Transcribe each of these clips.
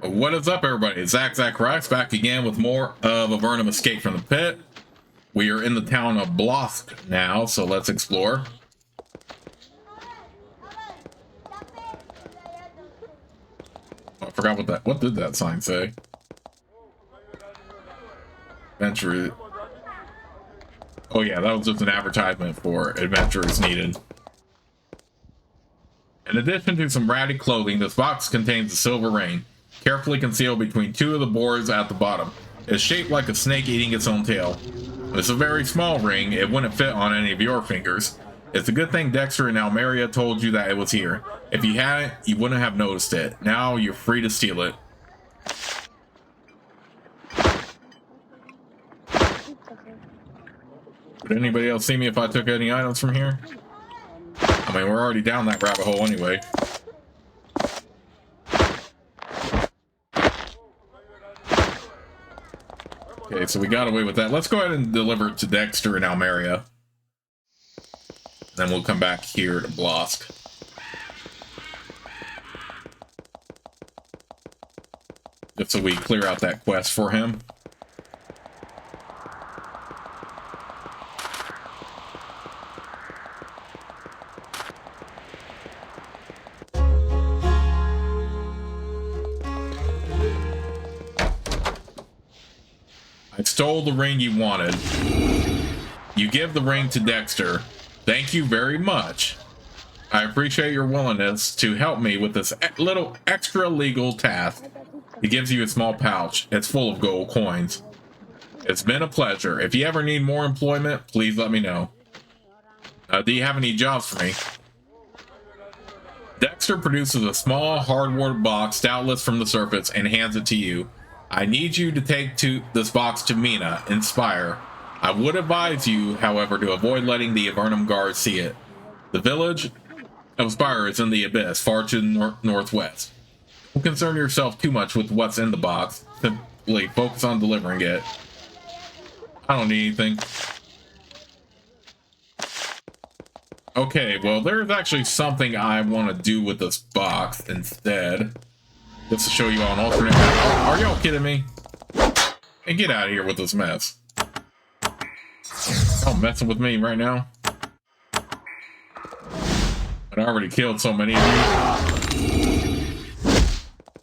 What is up, everybody? It's Zach Rice back again with more of Avernum Escape from the Pit. We are in the town of Blosk now, so let's explore. I forgot what did that sign say? Adventure. Oh yeah, that was just an advertisement for adventurers needed. In addition to some ratty clothing, this box contains a silver ring, carefully concealed between two of the boards at the bottom. It's shaped like a snake eating its own tail. It's a very small ring, it wouldn't fit on any of your fingers. It's a good thing Dexter and Almeria told you that it was here. If you hadn't, you wouldn't have noticed it. Now you're free to steal it. Would anybody else see me if I took any items from here? I mean, we're already down that rabbit hole anyway. Okay, so we got away with that. Let's go ahead and deliver it to Dexter and Almeria. Then we'll come back here to Blosk. Just so we clear out that quest for him. I stole the ring you wanted. You give the ring to Dexter. Thank you very much. I appreciate your willingness to help me with this little extra legal task. He gives you a small pouch. It's full of gold coins. It's been a pleasure. If you ever need more employment, please let me know. Do you have any jobs for me? Dexter produces a small hardwood box doubtless from the surface and hands it to you. I need you to take this box to Mina, Inspire. I would advise you, however, to avoid letting the Avernum guards see it. The village of Spire is in the abyss, far to the northwest. Don't concern yourself too much with what's in the box. Simply focus on delivering it. I don't need anything. Okay, well, there's actually something I want to do with this box instead. Just to show you all an alternate map. Are y'all kidding me? Hey, get out of here with this mess. Y'all messing with me right now? But I already killed so many of you.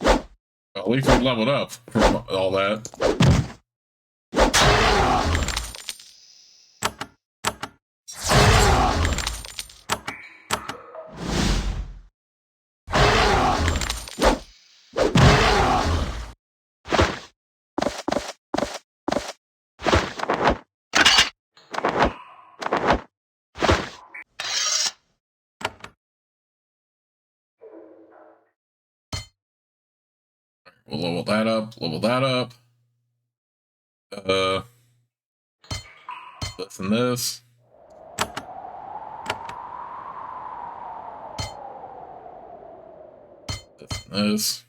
Well, at least we leveled up from all that. We'll level that up, level that up. This and this. This and this.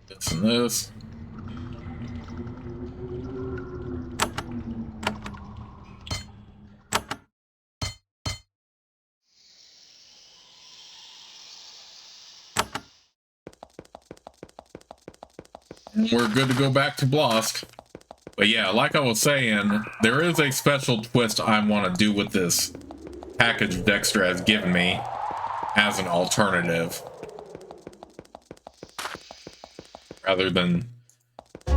This and this. We're good to go back to Blosk. But yeah, like I was saying, there is a special twist I want to do with this package Dexter has given me as an alternative. Rather than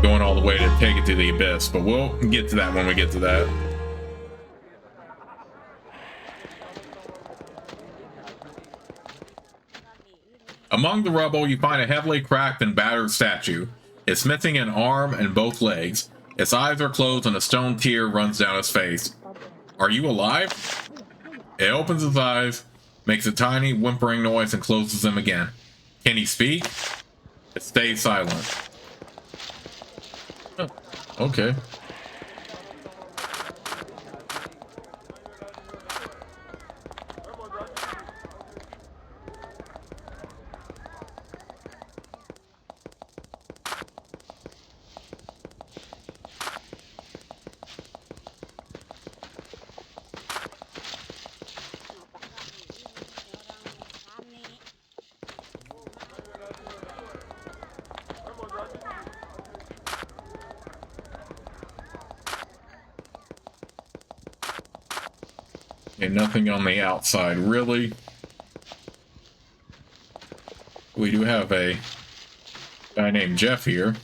going all the way to take it to the abyss. But we'll get to that when we get to that. Among the rubble, you find a heavily cracked and battered statue. It's missing an arm and both legs. Its eyes are closed and a stone tear runs down its face. Are you alive? It opens its eyes, makes a tiny whimpering noise and closes them again. Can he speak? It stays silent. Oh, okay. Okay, nothing on the outside, really. We do have a guy named Jeff here.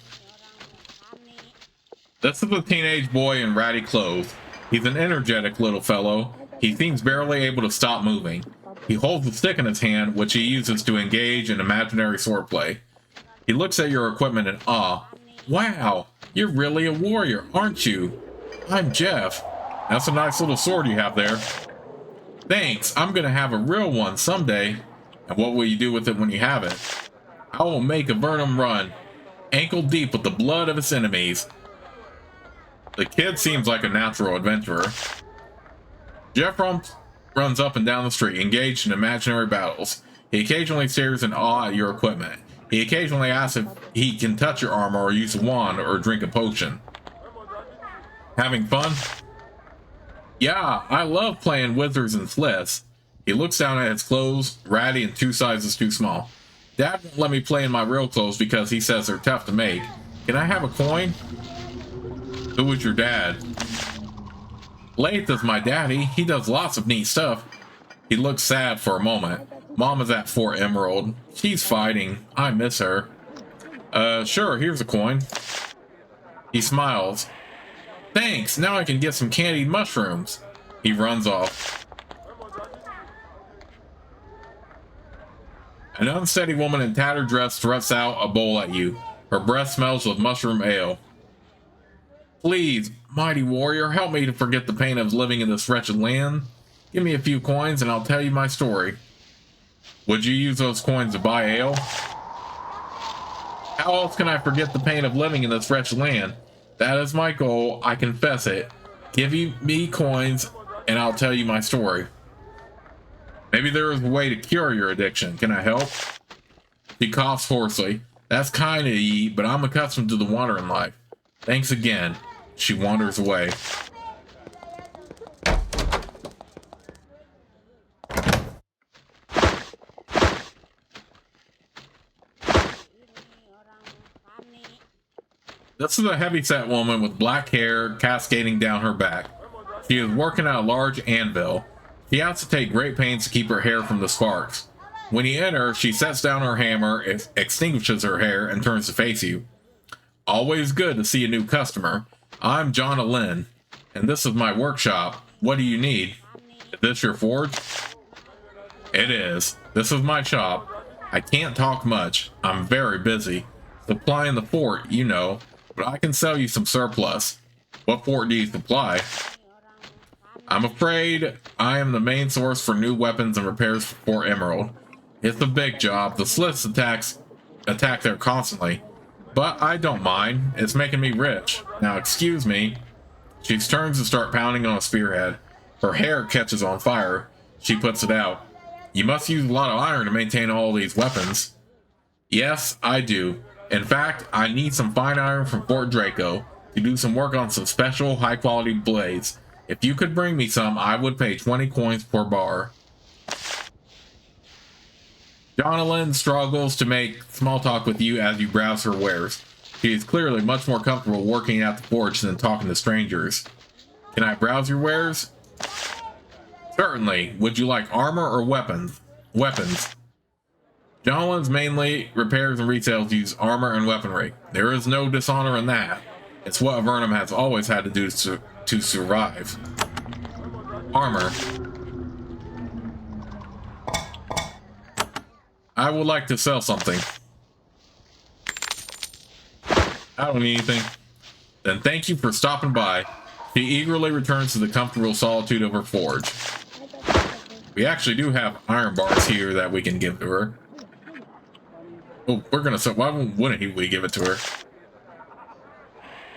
This is a teenage boy in ratty clothes. He's an energetic little fellow. He seems barely able to stop moving. He holds a stick in his hand, which he uses to engage in imaginary swordplay. He looks at your equipment in awe. Wow, you're really a warrior, aren't you? I'm Jeff. That's a nice little sword you have there. Thanks, I'm gonna have a real one someday. And what will you do with it when you have it? I will make Avernum run, ankle deep with the blood of its enemies. The kid seems like a natural adventurer. Jeff runs up and down the street, engaged in imaginary battles. He occasionally stares in awe at your equipment. He occasionally asks if he can touch your armor or use a wand or drink a potion. Having fun? Yeah, I love playing wizards and sliths. He looks down at his clothes, ratty and 2 sizes too small. Dad won't let me play in my real clothes because he says they're tough to make. Can I have a coin? Who was your dad? Lath is my daddy. He does lots of neat stuff. He looks sad for a moment. Mom is at Fort Emerald. She's fighting. I miss her. Sure, here's a coin. He smiles. Thanks, now I can get some candied mushrooms. He runs off. An unsteady woman in tattered dress thrusts out a bowl at you. Her breath smells of mushroom ale. Please, mighty warrior, help me to forget the pain of living in this wretched land. Give me a few coins and I'll tell you my story. Would you use those coins to buy ale? How else can I forget the pain of living in this wretched land? That is my goal, I confess it. Give me coins and I'll tell you my story. Maybe there is a way to cure your addiction. Can I help? He coughs hoarsely. That's kind of ye, but I'm accustomed to the wandering life. Thanks again. She wanders away. This is a heavyset woman with black hair cascading down her back. She is working at a large anvil. She has to take great pains to keep her hair from the sparks. When you enter, she sets down her hammer, extinguishes her hair, and turns to face you. Always good to see a new customer. I'm John Lynn, and this is my workshop. What do you need? Is this your forge? It is. This is my shop. I can't talk much. I'm very busy. Supplying the fort, you know, but I can sell you some surplus. What fort do you supply? I'm afraid I am the main source for new weapons and repairs for Fort Emerald. It's a big job. The sliths attack there constantly. But I don't mind. It's making me rich. Now excuse me. She turns to start pounding on a spearhead. Her hair catches on fire. She puts it out. You must use a lot of iron to maintain all these weapons. Yes, I do. In fact, I need some fine iron from Fort Draco to do some work on some special high-quality blades. If you could bring me some, I would pay 20 coins per bar. Jonalyn struggles to make small talk with you as you browse her wares. She is clearly much more comfortable working at the forge than talking to strangers. Can I browse your wares? Certainly. Would you like armor or weapons? Weapons. Jonalyn's mainly repairs and resales use armor and weaponry. There is no dishonor in that. It's what Avernum has always had to do to survive. Armor. I would like to sell something. I don't need anything. Then thank you for stopping by. She eagerly returns to the comfortable solitude of her forge. We actually do have iron bars here that we can give to her. Oh, we're gonna sell. Why wouldn't we give it to her?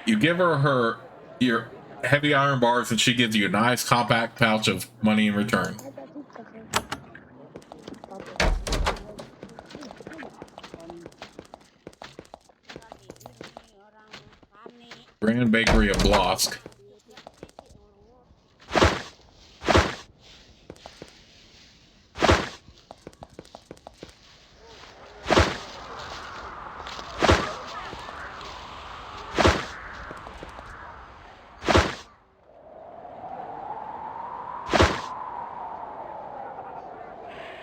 You give her your heavy iron bars and she gives you a nice compact pouch of money in return. Grand Bakery of Blosk.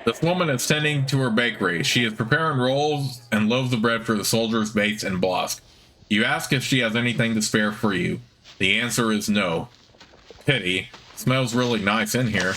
This woman is tending to her bakery. She is preparing rolls and loaves of bread for the soldiers based in Blosk. You ask if she has anything to spare for you. The answer is no. Pity. Smells really nice in here.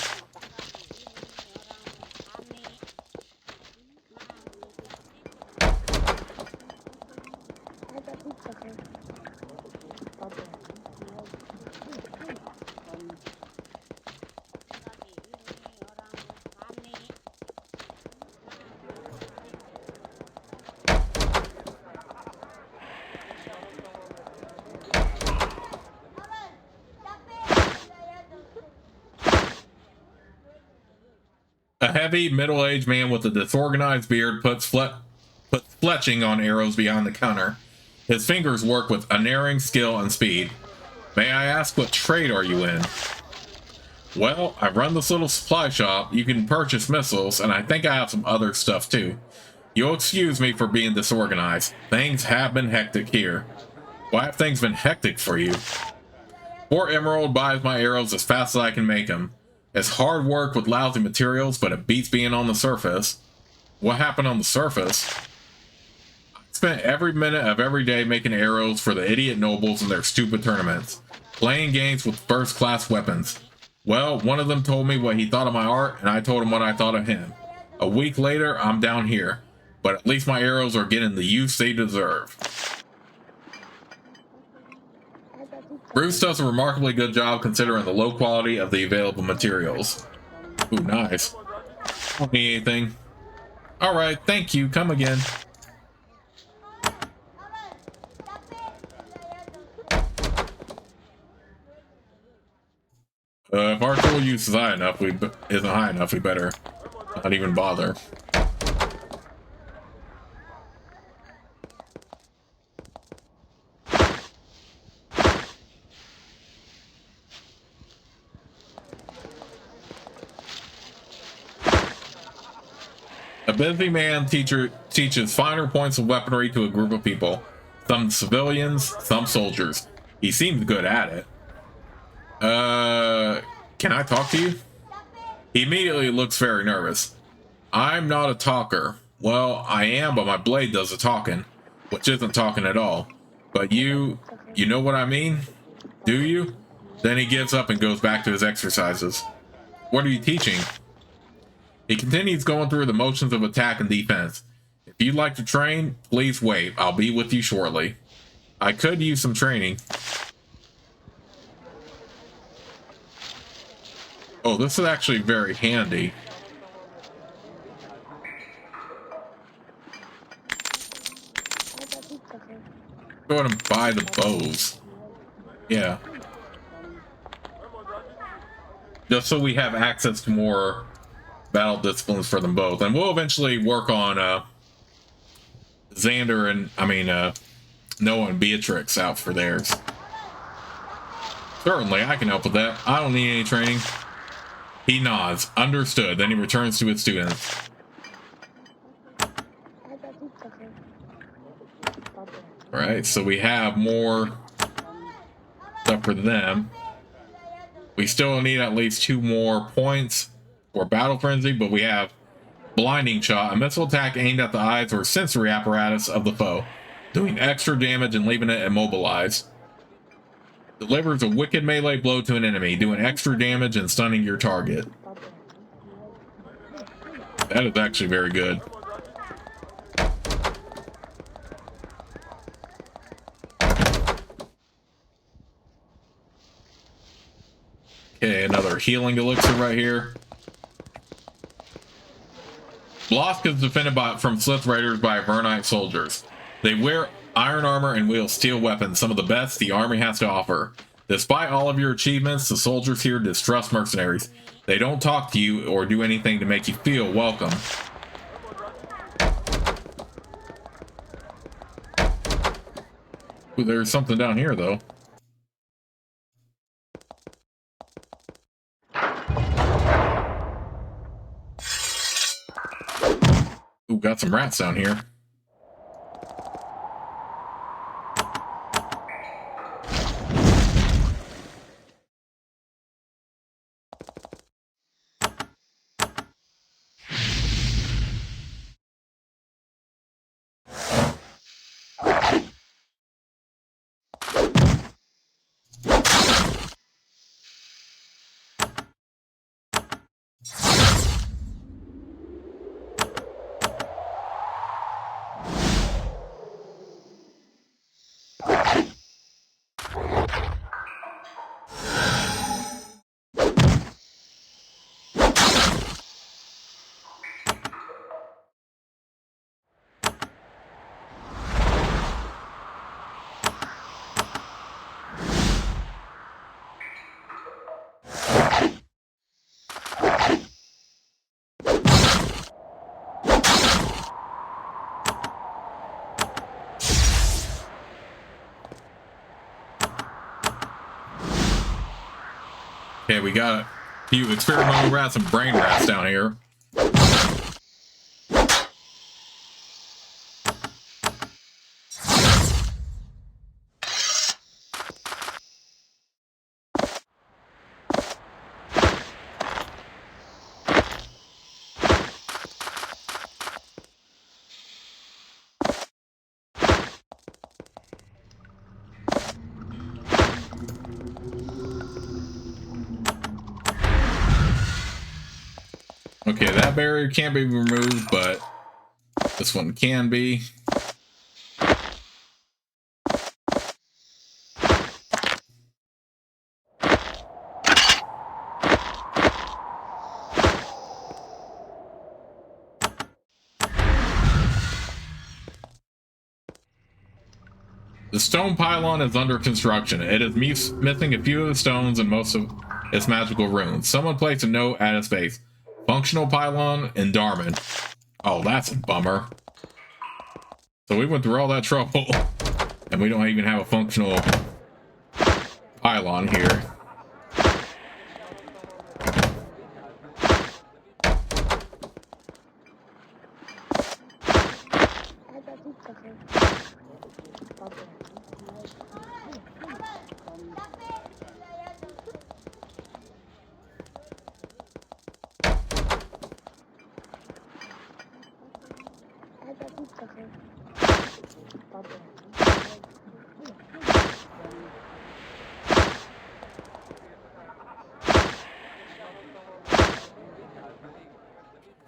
A heavy, middle-aged man with a disorganized beard puts fletching on arrows behind the counter. His fingers work with unerring skill and speed. May I ask, what trade are you in? Well, I run this little supply shop. You can purchase missiles, and I think I have some other stuff too. You'll excuse me for being disorganized. Things have been hectic here. Why have things been hectic for you? 4 Emerald buys my arrows as fast as I can make them. It's hard work with lousy materials, but it beats being on the surface. What happened on the surface? I spent every minute of every day making arrows for the idiot nobles in their stupid tournaments, playing games with first-class weapons. Well, one of them told me what he thought of my art, and I told him what I thought of him. A week later, I'm down here, but at least my arrows are getting the use they deserve. Bruce does a remarkably good job considering the low quality of the available materials. Ooh, nice. Don't need anything. Alright, thank you. Come again. If our tool use is high enough, isn't high enough, we better not even bother. A busy man teacher teaches finer points of weaponry to a group of people. Some civilians, some soldiers. He seems good at it. Can I talk to you? He immediately looks very nervous. I'm not a talker. Well, I am, but my blade does the talking, which isn't talking at all. But you know what I mean? Do you? Then he gives up and goes back to his exercises. What are you teaching? He continues going through the motions of attack and defense. If you'd like to train, please wait. I'll be with you shortly. I could use some training. Oh, this is actually very handy. Go ahead and buy the bows. Yeah. Just so we have access to more battle disciplines for them both. And we'll eventually work on Xander and Noah and Beatrix out for theirs. Certainly, I can help with that. I don't need any training. He nods. Understood. Then he returns to his students. Alright, so we have more stuff for them. We still need at least 2 more points for Battle Frenzy, but we have Blinding Shot, a missile attack aimed at the eyes or sensory apparatus of the foe, doing extra damage and leaving it immobilized. Delivers a wicked melee blow to an enemy, doing extra damage and stunning your target. That is actually very good. Okay, another healing elixir right here. Blosk is defended from Slith Raiders by Avernite soldiers. They wear iron armor and wield steel weapons, some of the best the army has to offer. Despite all of your achievements, the soldiers here distrust mercenaries. They don't talk to you or do anything to make you feel welcome. Ooh, there's something down here, though. Ooh, got some rats down here. Okay, we got a few experimental rats and brain rats down here. Okay, that barrier can't be removed, but this one can be. The stone pylon is under construction. It is missing a few of the stones and most of its magical runes. Someone placed a note at its base. Functional pylon in Darman. Oh, that's a bummer. So we went through all that trouble, and we don't even have a functional pylon here.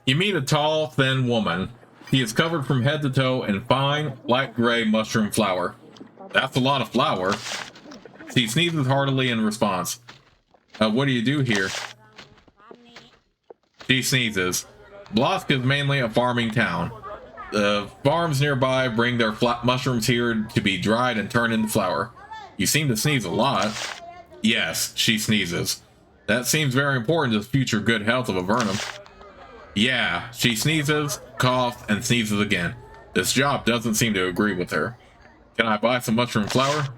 You meet a tall, thin woman. She is covered from head to toe in fine, light gray mushroom flour. That's a lot of flour. She sneezes heartily in response. What do you do here? She sneezes. Blosk is mainly a farming town. The farms nearby bring their mushrooms here to be dried and turned into flour. You seem to sneeze a lot. Yes, she sneezes. That seems very important to the future good health of Avernum. Yeah, she sneezes, coughs, and sneezes again. This job doesn't seem to agree with her. Can I buy some mushroom flour?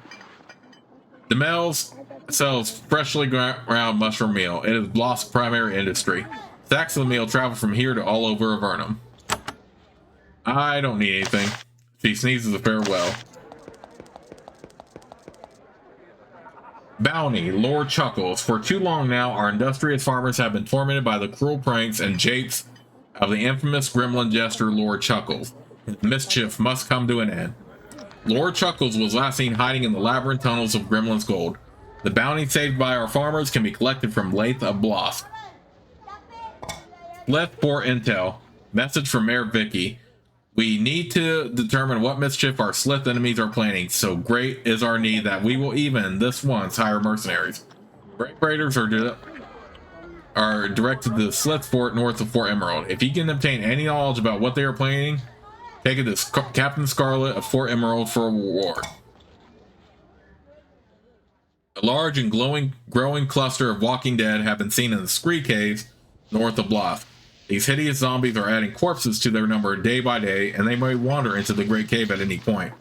Demel's sells freshly ground mushroom meal. It is Blosk's primary industry. Sacks of the meal travel from here to all over Avernum. I don't need anything. She sneezes a farewell. Bounty, Lord Chuckles. For too long now, our industrious farmers have been tormented by the cruel pranks and japes of the infamous gremlin jester Lord Chuckles. His mischief must come to an end. Lord Chuckles was last seen hiding in the labyrinth tunnels of Gremlin's Gold. The bounty saved by our farmers can be collected from Lath of Blosk. Left for intel. Message from Mayor Vicky. We need to determine what mischief our Slith enemies are planning, so great is our need that we will even, this once, hire mercenaries. Break Raiders are directed to the Slith Fort north of Fort Emerald. If you can obtain any knowledge about what they are planning, take it to Captain Scarlet of Fort Emerald for a reward. A large and growing cluster of walking dead have been seen in the Scree Caves north of Blosk. These hideous zombies are adding corpses to their number day by day, and they may wander into the Great Cave at any point.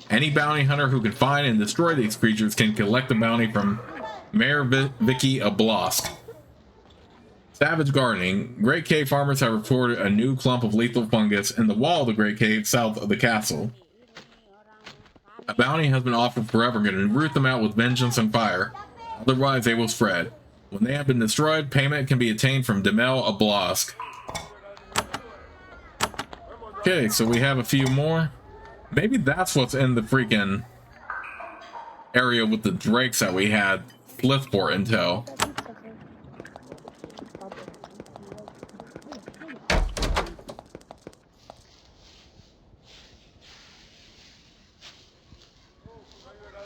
Any bounty hunter who can find and destroy these creatures can collect the bounty from Mayor Vicky of Blosk. Savage gardening. Great Cave farmers have reported a new clump of lethal fungus in the wall of the Great Cave south of the castle. A bounty has been offered for Evergreen to root them out with vengeance and fire. Otherwise, they will spread. When they have been destroyed, payment can be obtained from Demel of Blosk. Okay, so we have a few more. Maybe that's what's in the freaking area with the drakes that we had Slithport intel.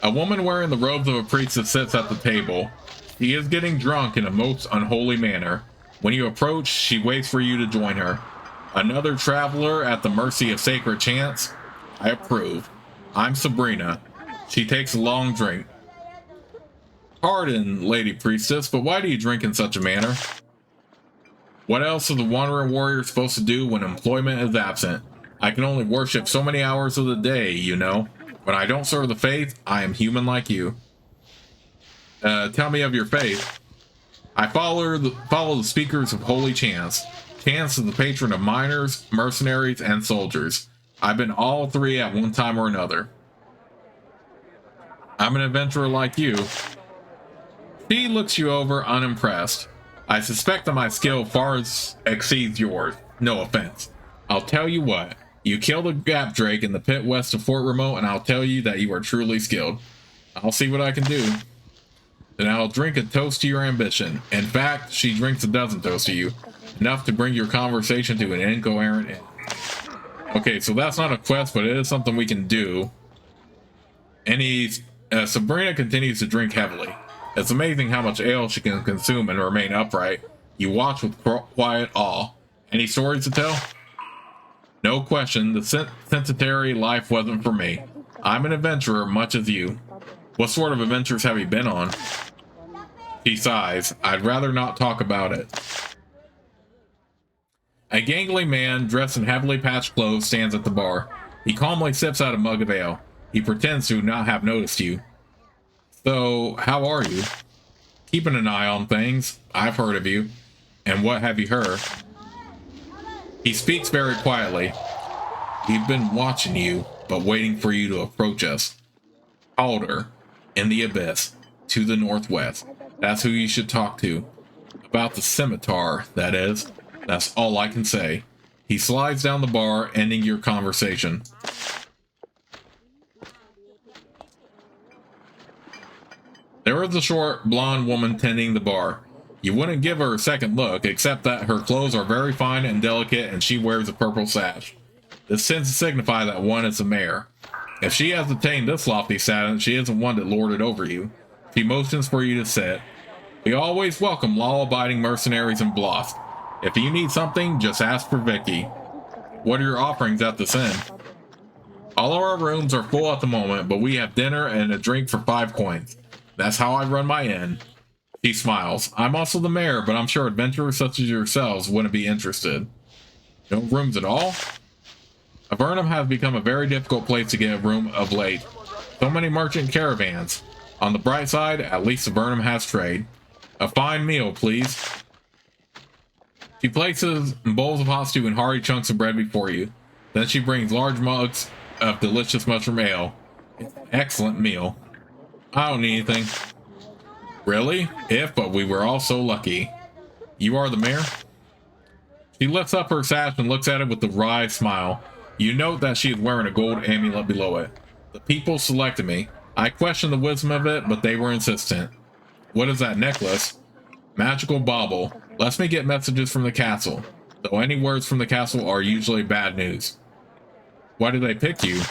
A woman wearing the robes of a priestess sits at the table. She is getting drunk in a most unholy manner. When you approach, she waits for you to join her. Another traveler at the mercy of sacred chants? I approve. I'm Sabrina. She takes a long drink. Pardon, Lady Priestess, but why do you drink in such a manner? What else is the wandering warrior supposed to do when employment is absent? I can only worship so many hours of the day, you know. When I don't serve the faith, I am human like you. Tell me of your faith. I follow the speakers of holy chants. Chants is the patron of miners, mercenaries, and soldiers. I've been all three at one time or another. I'm an adventurer like you. She looks you over unimpressed. I suspect that my skill far exceeds yours. No offense. I'll tell you what. You kill the gap drake in the pit west of Fort Remote, and I'll tell you that you are truly skilled. I'll see what I can do. Then I'll drink a toast to your ambition. In fact, she drinks a dozen toasts to you. Enough to bring your conversation to an incoherent end. Okay, so that's not a quest, but it is something we can do. Sabrina continues to drink heavily. It's amazing how much ale she can consume and remain upright. You watch with quiet awe. Any stories to tell? No question, the sedentary life wasn't for me. I'm an adventurer, much as you. What sort of adventures have you been on? She sighs. I'd rather not talk about it. A gangly man, dressed in heavily patched clothes, stands at the bar. He calmly sips out a mug of ale. He pretends to not have noticed you. So, how are you? Keeping an eye on things. I've heard of you. And what have you heard? He speaks very quietly. We've been watching you, but waiting for you to approach us. Calder, in the abyss, to the northwest. That's who you should talk to. About the scimitar, that is. That's all I can say. He slides down the bar, ending your conversation. There is a short, blonde woman tending the bar. You wouldn't give her a second look, except that her clothes are very fine and delicate, and she wears a purple sash. This tends to signify that one is the mayor. If she has attained this lofty status, she isn't one to lord it over you. She motions for you to sit. We always welcome law-abiding mercenaries in Blosk. If you need something, just ask for Vicky. What are your offerings at this inn? All of our rooms are full at the moment, but we have dinner and a drink for 5 coins. That's how I run my inn. She smiles. I'm also the mayor, but I'm sure adventurers such as yourselves wouldn't be interested. No rooms at all? Avernum has become a very difficult place to get a room of late. So many merchant caravans. On the bright side, at least Avernum has trade. A fine meal, please. She places bowls of hot stew and hearty chunks of bread before you. Then she brings large mugs of delicious mushroom ale. It's an excellent meal. I don't need anything. Really? But we were all so lucky. You are the mayor? She lifts up her sash and looks at it with a wry smile. You note that she is wearing a gold amulet below it. The people selected me. I questioned the wisdom of it, but they were insistent. What is that necklace? Magical bauble. Lets me get messages from the castle. Though any words from the castle are usually bad news. Why did they pick you?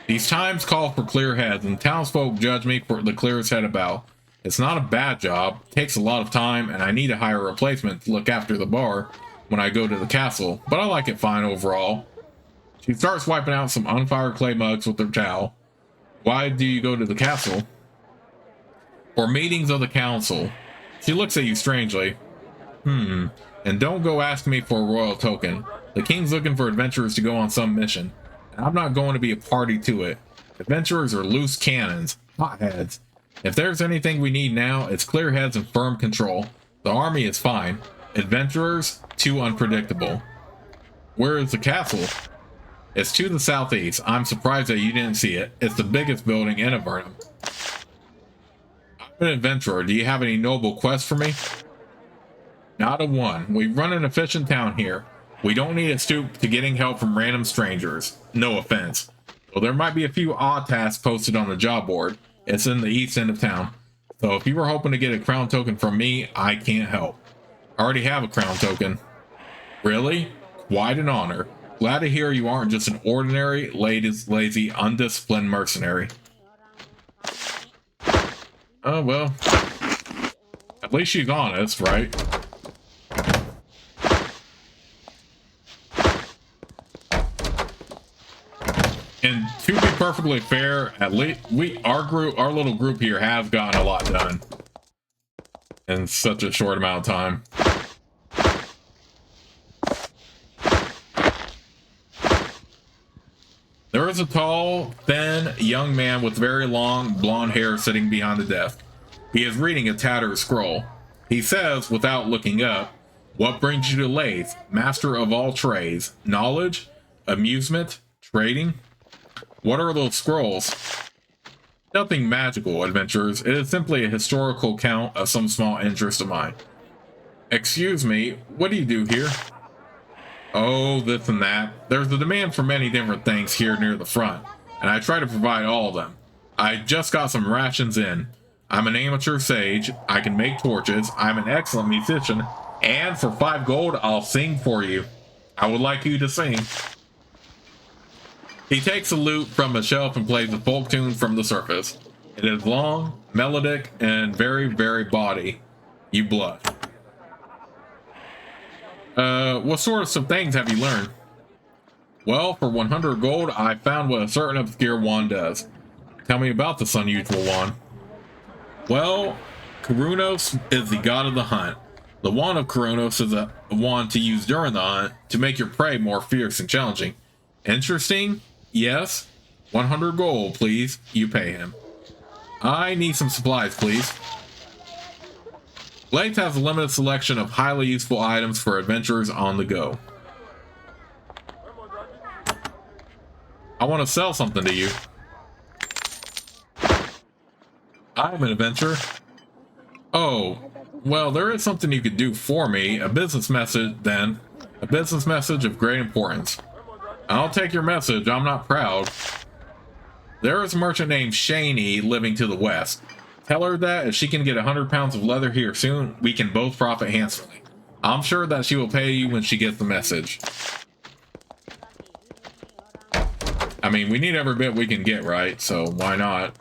These times call for clear heads, and townsfolk judge me for the clearest head about. It's not a bad job, takes a lot of time, and I need to hire a replacement to look after the bar when I go to the castle, but I like it fine overall. She starts wiping out some unfired clay mugs with her towel. Why do you go to the castle? For meetings of the council. She looks at you strangely. And don't go asking me for a royal token. The king's looking for adventurers to go on some mission, and I'm not going to be a party to it. Adventurers are loose cannons, hotheads. If there's anything we need now, it's clear heads and firm control. The army is fine. Adventurers, too unpredictable. Where is the castle? It's to the southeast. I'm surprised that you didn't see it. It's the biggest building in Avernum. I'm an adventurer. Do you have any noble quests for me? Not a one. We run an efficient town here. We don't need to stoop to getting help from random strangers. No offense. Well, there might be a few odd tasks posted on the job board. It's in the east end of town. So if you were hoping to get a crown token from me, I can't help. I already have a crown token. Really? Quite an honor. Glad to hear you aren't just an ordinary, lazy, undisciplined mercenary. Oh, well. At least she's honest, right? And to be perfectly fair, at least our little group here has gotten a lot done in such a short amount of time. There is a tall, thin, young man with very long, blonde hair sitting behind the desk. He is reading a tattered scroll. He says, without looking up, "What brings you to Lathe, master of all trades? Knowledge? Amusement? Trading? What are those scrolls?" "Nothing magical, adventurers. It is simply a historical account of some small interest of mine." "Excuse me, what do you do here?" "Oh, this and that. There's a demand for many different things here near the front, and I try to provide all of them. I just got some rations in. I'm an amateur sage. I can make torches. I'm an excellent musician. And for 5 gold, I'll sing for you. I would like you to sing." He takes a lute from a shelf and plays a folk tune from the surface. It is long, melodic, and very, very bawdy. You blush. What sorts of things have you learned?" "Well, for 100 gold, I found what a certain obscure wand does." "Tell me about this unusual wand." "Well, Kurunos is the god of the hunt. The wand of Kurunos is a wand to use during the hunt to make your prey more fierce and challenging." "Interesting? Yes. 100 gold, please. You pay him." "I need some supplies, please." Lathe has a limited selection of highly useful items for adventurers on the go. "I want to sell something to you." "I'm an adventurer." "Oh, well, there is something you could do for me. A business message, then. A business message of great importance." "I'll take your message. I'm not proud." "There is a merchant named Shaney living to the west. Tell her that if she can get 100 pounds of leather here soon, we can both profit handsomely. I'm sure that she will pay you when she gets the message." I mean, we need every bit we can get, right? So why not?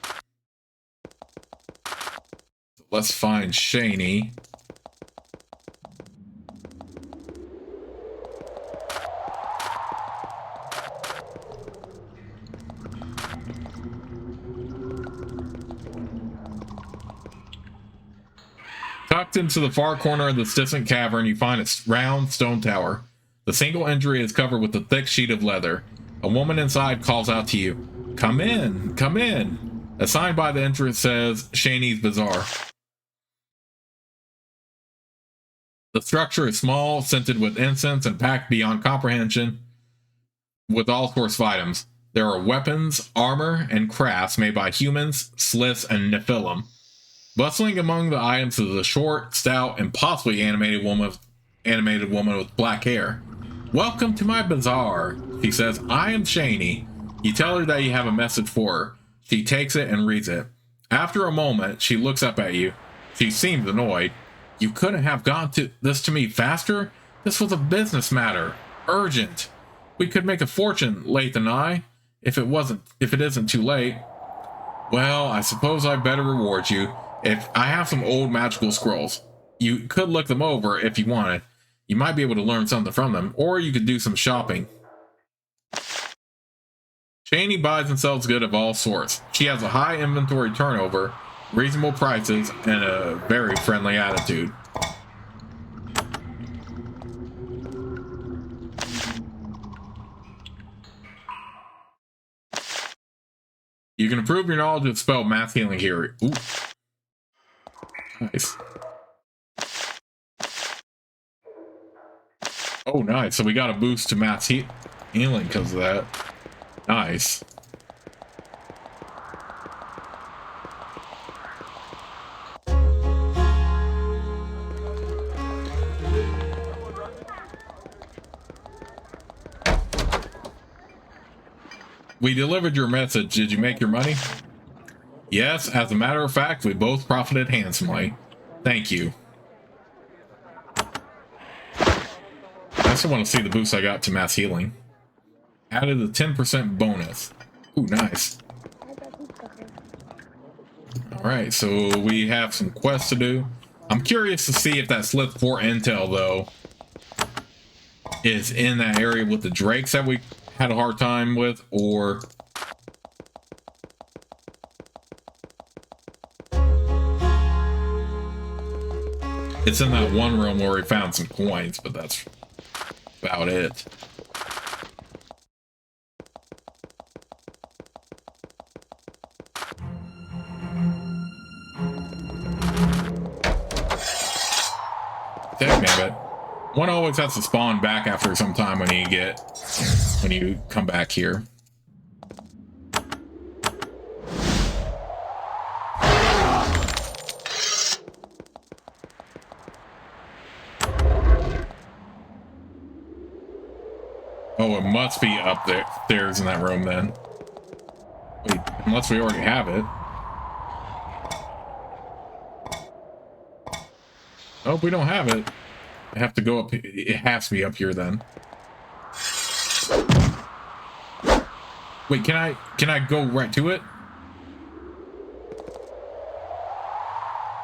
Let's find Shaney. Tucked into the far corner of this distant cavern, you find a round stone tower. The single entry is covered with a thick sheet of leather. A woman inside calls out to you, "Come in, come in." A sign by the entrance says, "Shaney's Bazaar." The structure is small, scented with incense, and packed beyond comprehension with all sorts of items. There are weapons, armor, and crafts made by humans, Sliths, and Nephilim. Bustling among the items is a short, stout, and possibly animated woman with black hair. "Welcome to my bazaar," she says. "I am Shaney." You tell her that you have a message for her. She takes it and reads it. After a moment, she looks up at you. She seems annoyed. "You couldn't have gotten this to me faster? This was a business matter. Urgent. We could make a fortune, Lathe and I, if it isn't too late." "Well, I suppose I better reward you. If I have some old magical scrolls. You could look them over if you wanted. You might be able to learn something from them, or you could do some shopping." Shaney buys and sells goods of all sorts. She has a high inventory turnover, reasonable prices, and a very friendly attitude. You can improve your knowledge of spell mass healing here. Ooh. Nice. Oh, nice. So we got a boost to mass healing because of that. Nice. We delivered your message. Did you make your money? Yes, as a matter of fact, we both profited handsomely. Thank you. I also want to see the boost I got to mass healing. Added a 10% bonus. Ooh, nice. Alright, so we have some quests to do. I'm curious to see if that Slith 4 intel, though, is in that area with the drakes that we had a hard time with, or... It's in that one room where we found some coins, but that's about it. Dagnabbit. One always has to spawn back after some time when you come back here. Oh, it must be up there, stairs in that room then. Wait, unless we already have it. Oh, we don't have it. I have to go up. It has to be up here then. Wait, can I go right to it?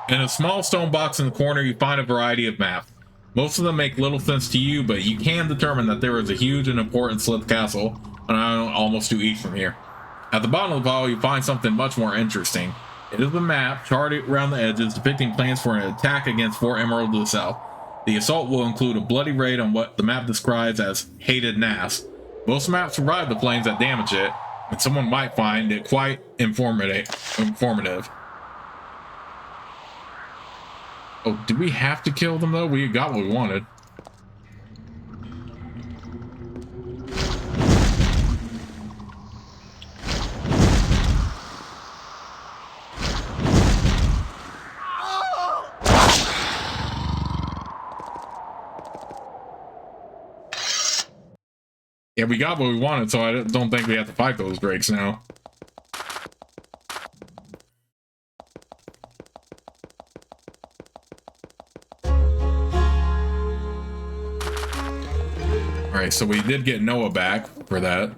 In a small stone box in the corner, you find a variety of maps. Most of them make little sense to you, but you can determine that there is a huge and important Slith castle, and I almost due east from here. At the bottom of the pile, you find something much more interesting. It is a map, charted around the edges, depicting plans for an attack against Fort Emerald to the south. The assault will include a bloody raid on what the map describes as Hated Nass. Most maps survive the planes that damage it, and someone might find it quite informative. Oh, did we have to kill them though? We got what we wanted. Yeah, we got what we wanted, so I don't think we have to fight those drakes now. Alright, so we did get Noah back for that.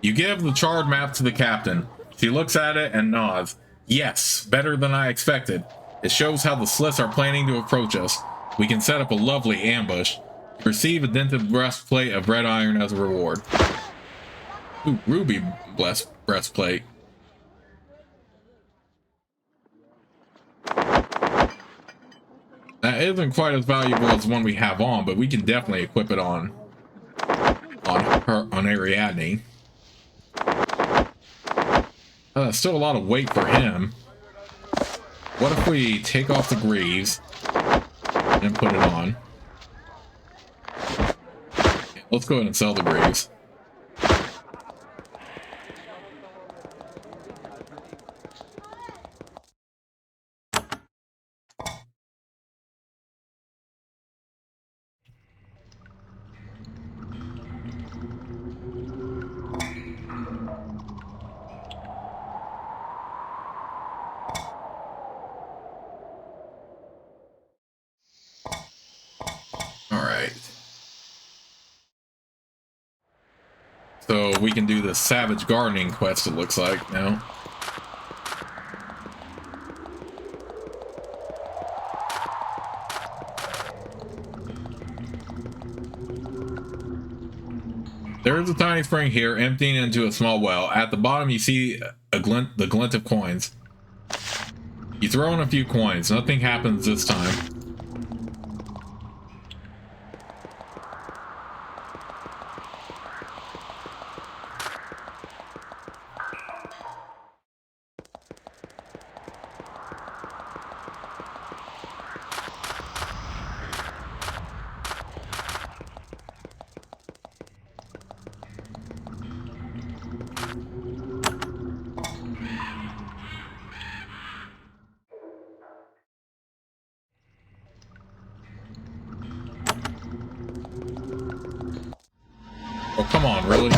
You give the charred map to the captain. She looks at it and nods. Yes, better than I expected. It shows how the Sliths are planning to approach us. We can set up a lovely ambush. Receive a dented breastplate of red iron as a reward. Ooh, ruby breastplate. That isn't quite as valuable as the one we have on, but we can definitely equip it on Ariadne. That's still a lot of weight for him. What if we take off the greaves and put it on? Let's go ahead and sell the greaves. So we can do the savage gardening quest, it looks like, now. There is a tiny spring here, emptying into a small well. At the bottom, you see the glint of coins. You throw in a few coins. Nothing happens this time. Oh, come on, really?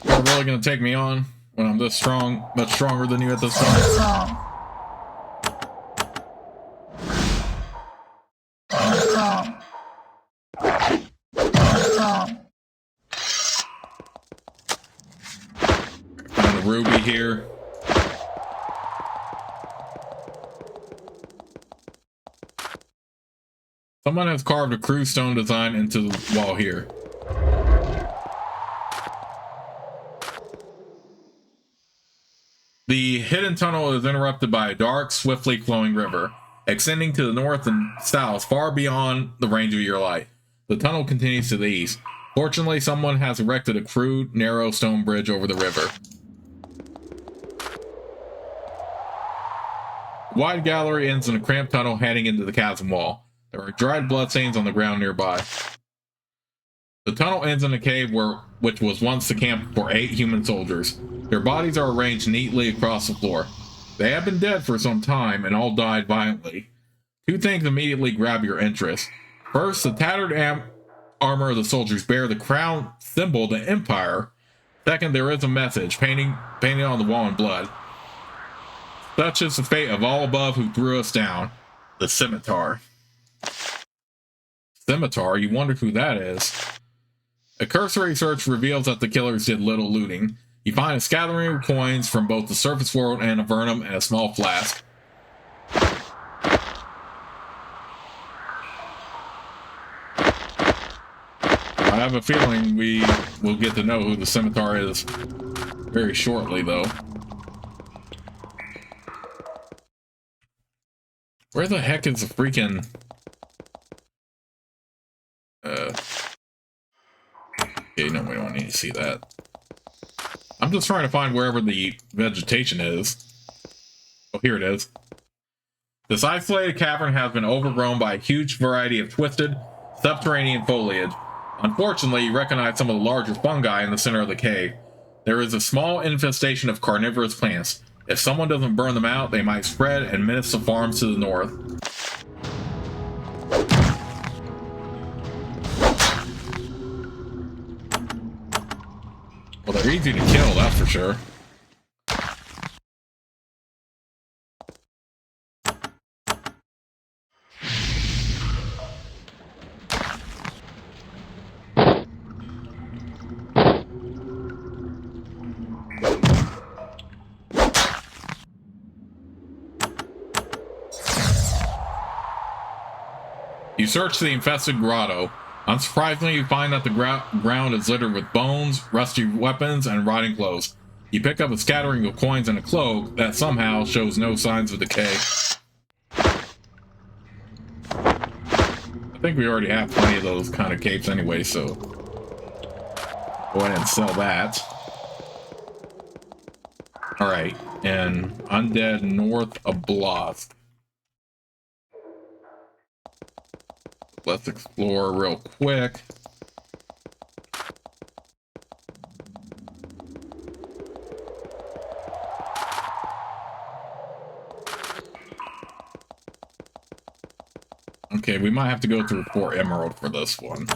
You're really gonna take me on when I'm this strong, much stronger than you at this time? Found a ruby here. Someone has carved a cruise stone design into the wall here. The hidden tunnel is interrupted by a dark, swiftly flowing river, extending to the north and south far beyond the range of your light. The tunnel continues to the east. Fortunately, someone has erected a crude, narrow stone bridge over the river. wide gallery ends in a cramped tunnel heading into the chasm wall. There are dried bloodstains on the ground nearby. The tunnel ends in a cave which was once the camp for 8 human soldiers. Their bodies are arranged neatly across the floor. They have been dead for some time and all died violently. 2 things immediately grab your interest. First, the tattered armor of the soldiers bear the crown symbol of the Empire. Second, there is a message painted on the wall in blood. Such is the fate of all above who threw us down. The Scimitar. Scimitar? You wonder who that is. A cursory search reveals that the killers did little looting. You find a scattering of coins from both the surface world and Avernum and a small flask. I have a feeling we will get to know who the Scimitar is very shortly, though. Where the heck is the freaking... Okay, no, we don't need to see that. I'm just trying to find wherever the vegetation is. Oh, here it is. This isolated cavern has been overgrown by a huge variety of twisted, subterranean foliage. Unfortunately, you recognize some of the larger fungi in the center of the cave. There is a small infestation of carnivorous plants. If someone doesn't burn them out, they might spread and menace the farms to the north. Well, they're easy to kill, that's for sure. You search the infested grotto. Unsurprisingly, you find that the ground is littered with bones, rusty weapons, and rotting clothes. You pick up a scattering of coins and a cloak that somehow shows no signs of decay. I think we already have plenty of those kind of capes anyway, so go ahead and sell that. Alright, and undead north of Blosk. Let's explore real quick. Okay, we might have to go through Fort Emerald for this one.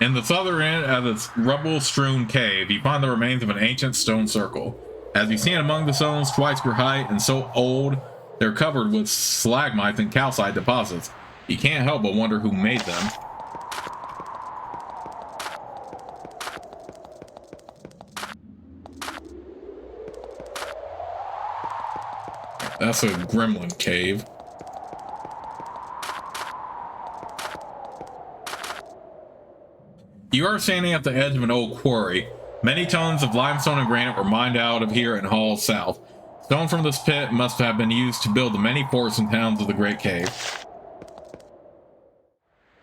In the southern end of this rubble-strewn cave, you find the remains of an ancient stone circle. As you stand among the stones twice your height and so old, they're covered with stalagmites and calcite deposits. You can't help but wonder who made them. That's a gremlin cave. You are standing at the edge of an old quarry. Many tons of limestone and granite were mined out of here and hauled south. Stone from this pit must have been used to build the many forts and towns of the Great Cave.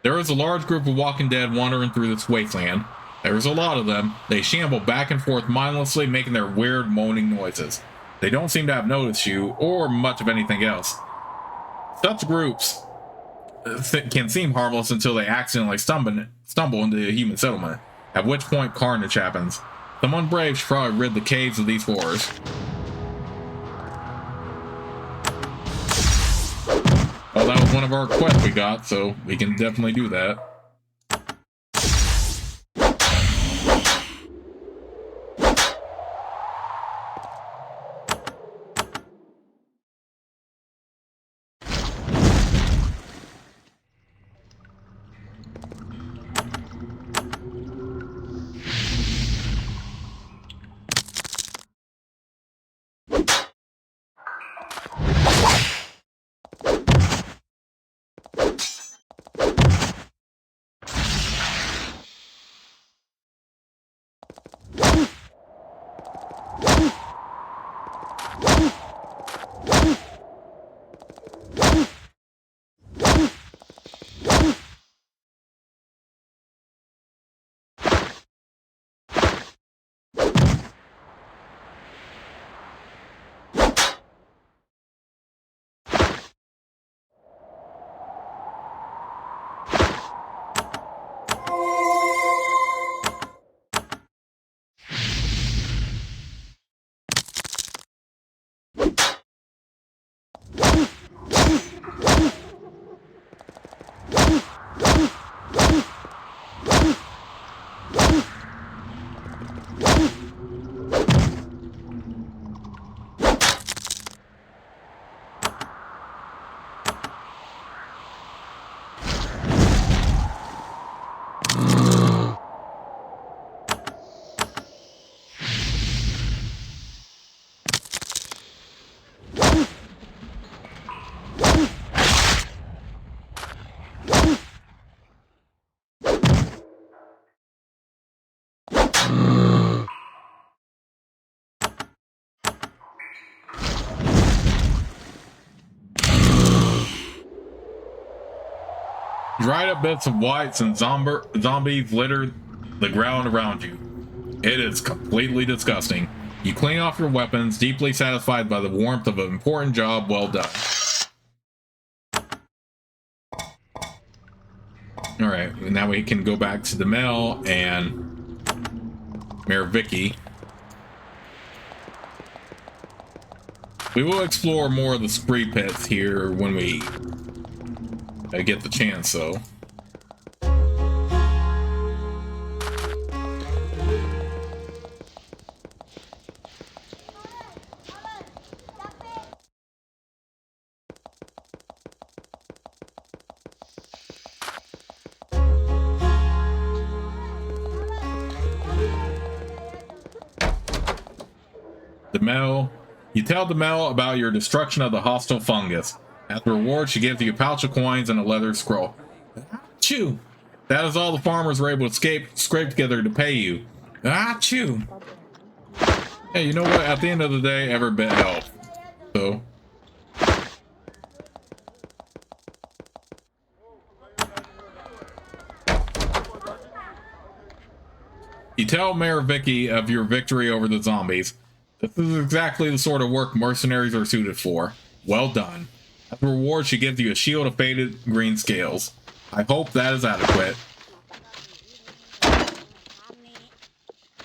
There is a large group of walking dead wandering through this wasteland. There's a lot of them. They shamble back and forth mindlessly, making their weird moaning noises. They don't seem to have noticed you, or much of anything else. Such groups can seem harmless until they accidentally stumble into a human settlement, at which point carnage happens. Someone brave should probably rid the caves of these horrors. Well, that was one of our quests we got, so we can definitely do that. Dried up bits of whites and zombies litter the ground around you. It is completely disgusting. You clean off your weapons, deeply satisfied by the warmth of an important job well done. Alright, now we can go back to the mill and Mayor Vicky. We will explore more of the spree pits here when we get the chance, though. You tell Demel about your destruction of the hostile fungus. As a reward, she gives you a pouch of coins and a leather scroll. Achoo! That is all the farmers were able to scrape together to pay you. Achoo! Hey, you know what? At the end of the day, every bit helps. So. You tell Mayor Vicky of your victory over the zombies. This is exactly the sort of work mercenaries are suited for. Well done. As a reward, she gives you a shield of faded green scales. I hope that is adequate.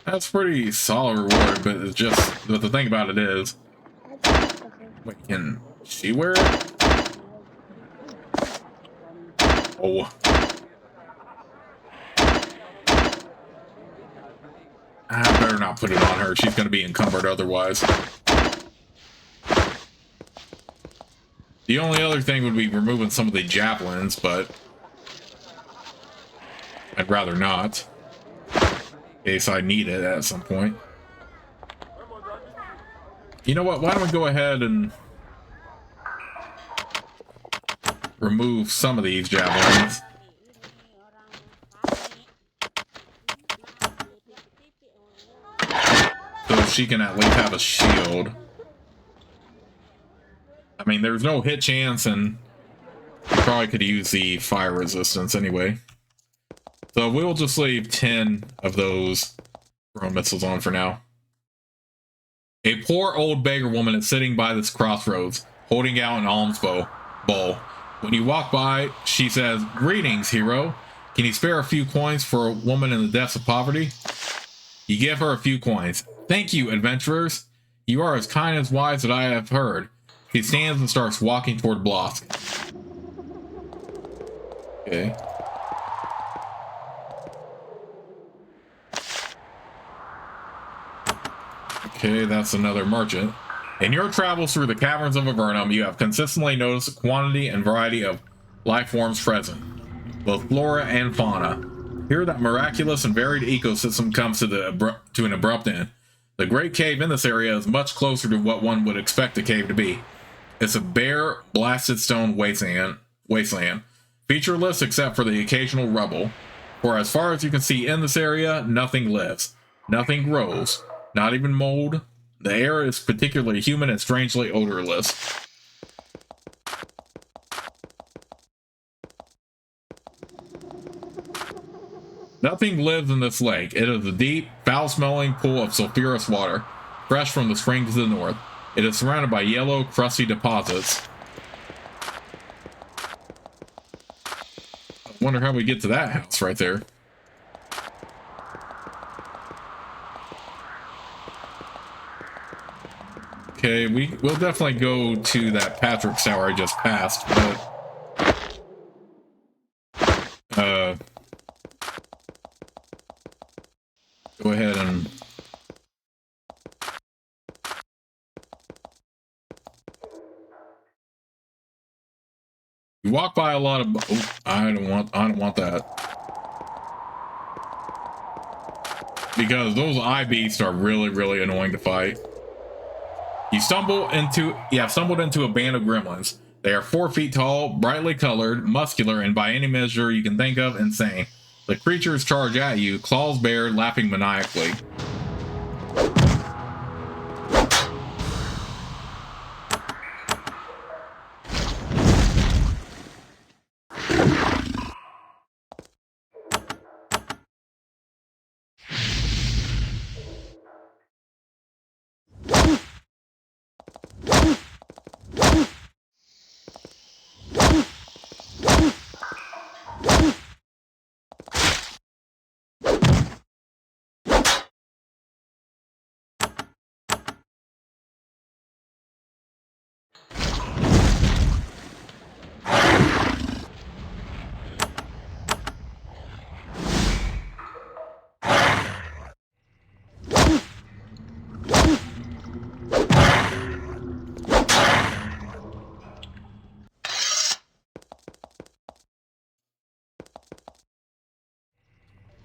That's pretty solid reward, but it's just, but the thing about it is, wait, can she wear it? Oh. I better not put it on her. She's going to be encumbered otherwise. The only other thing would be removing some of the javelins, but I'd rather not. In case I need it at some point. You know what? Why don't we go ahead and remove some of these javelins. So she can at least have a shield. I mean, there's no hit chance, and you probably could use the fire resistance anyway. So we'll just leave 10 of those thrown missiles on for now. A poor old beggar woman is sitting by this crossroads, holding out an alms bowl. When you walk by, she says, "Greetings, hero. Can you spare a few coins for a woman in the depths of poverty?" You give her a few coins. "Thank you, adventurers. You are as kind as wise as I have heard." He stands and starts walking toward Blosk. Okay. Okay, that's another merchant. In your travels through the caverns of Avernum, you have consistently noticed the quantity and variety of life forms present, both flora and fauna. Here, that miraculous and varied ecosystem comes to an abrupt end. The great cave in this area is much closer to what one would expect a cave to be. It's a bare, blasted stone wasteland, featureless except for the occasional rubble. For as far as you can see in this area, nothing lives. Nothing grows. Not even mold. The air is particularly humid and strangely odorless. Nothing lives in this lake. It is a deep, foul-smelling pool of sulfurous water, fresh from the spring to the north. It is surrounded by yellow, crusty deposits. I wonder how we get to that house right there. Okay, we'll definitely go to that Patrick's Tower I just passed, but go ahead and you walk by a lot of I don't want that. Because those eye beasts are really, really annoying to fight. You have stumbled into a band of gremlins. They are 4 feet tall, brightly colored, muscular, and by any measure you can think of, insane. The creatures charge at you, claws bared, laughing maniacally.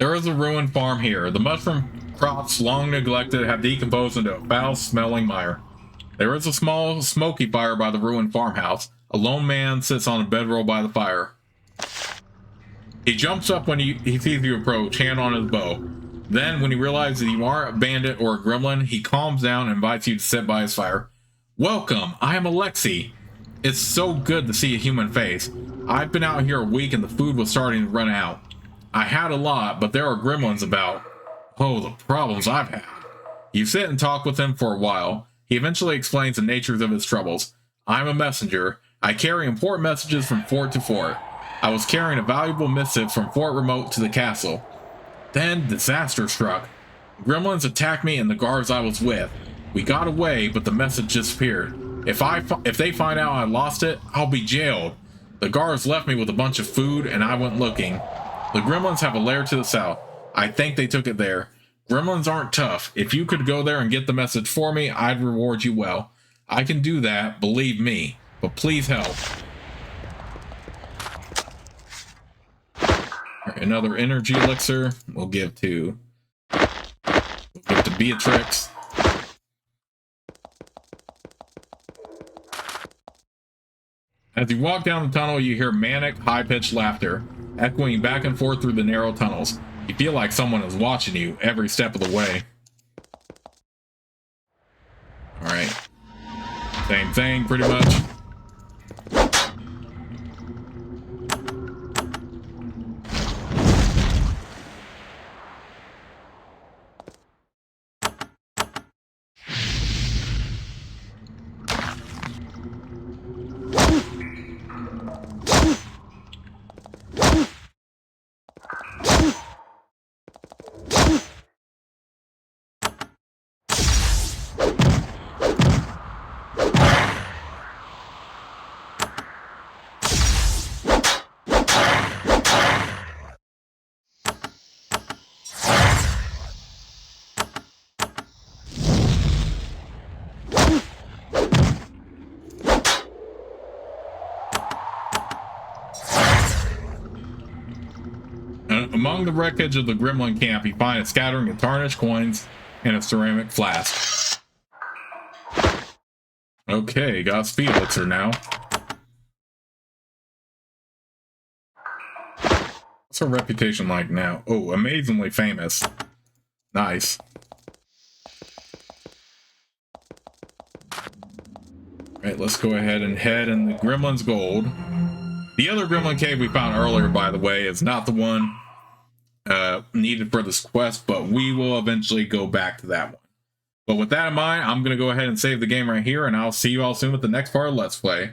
There is a ruined farm here. The mushroom crops, long neglected, have decomposed into a foul-smelling mire. There is a small, smoky fire by the ruined farmhouse. A lone man sits on a bedroll by the fire. He jumps up when he sees you approach, hand on his bow. Then, when he realizes you aren't a bandit or a gremlin, he calms down and invites you to sit by his fire. Welcome, I am Alexi. It's so good to see a human face. I've been out here a week and the food was starting to run out. I had a lot, but there are gremlins about. Oh, the problems I've had. You sit and talk with him for a while. He eventually explains the natures of his troubles. I'm a messenger. I carry important messages from fort to fort. I was carrying a valuable missive from Fort Remote to the castle. Then disaster struck. Gremlins attacked me and the guards I was with. We got away, but the message disappeared. If they find out I lost it, I'll be jailed. The guards left me with a bunch of food and I went looking. The gremlins have a lair to the south. I think they took it there. Gremlins aren't tough. If you could go there and get the message for me, I'd reward you well. I can do that, believe me. But please help. Another energy elixir. We'll give to Beatrix. As you walk down the tunnel, you hear manic, high-pitched laughter, echoing back and forth through the narrow tunnels. You feel like someone is watching you every step of the way. Alright. Same thing, pretty much. Among the wreckage of the gremlin camp, you find a scattering of tarnished coins and a ceramic flask. Okay, got a speed elixir now. What's her reputation like now? Oh, amazingly famous. Nice. Alright, let's go ahead and head in the Gremlin's Gold. The other gremlin cave we found earlier, by the way, is not the one needed for this quest, but we will eventually go back to that one. But with that in mind, I'm going to go ahead and save the game right here, and I'll see you all soon with the next part of Let's Play.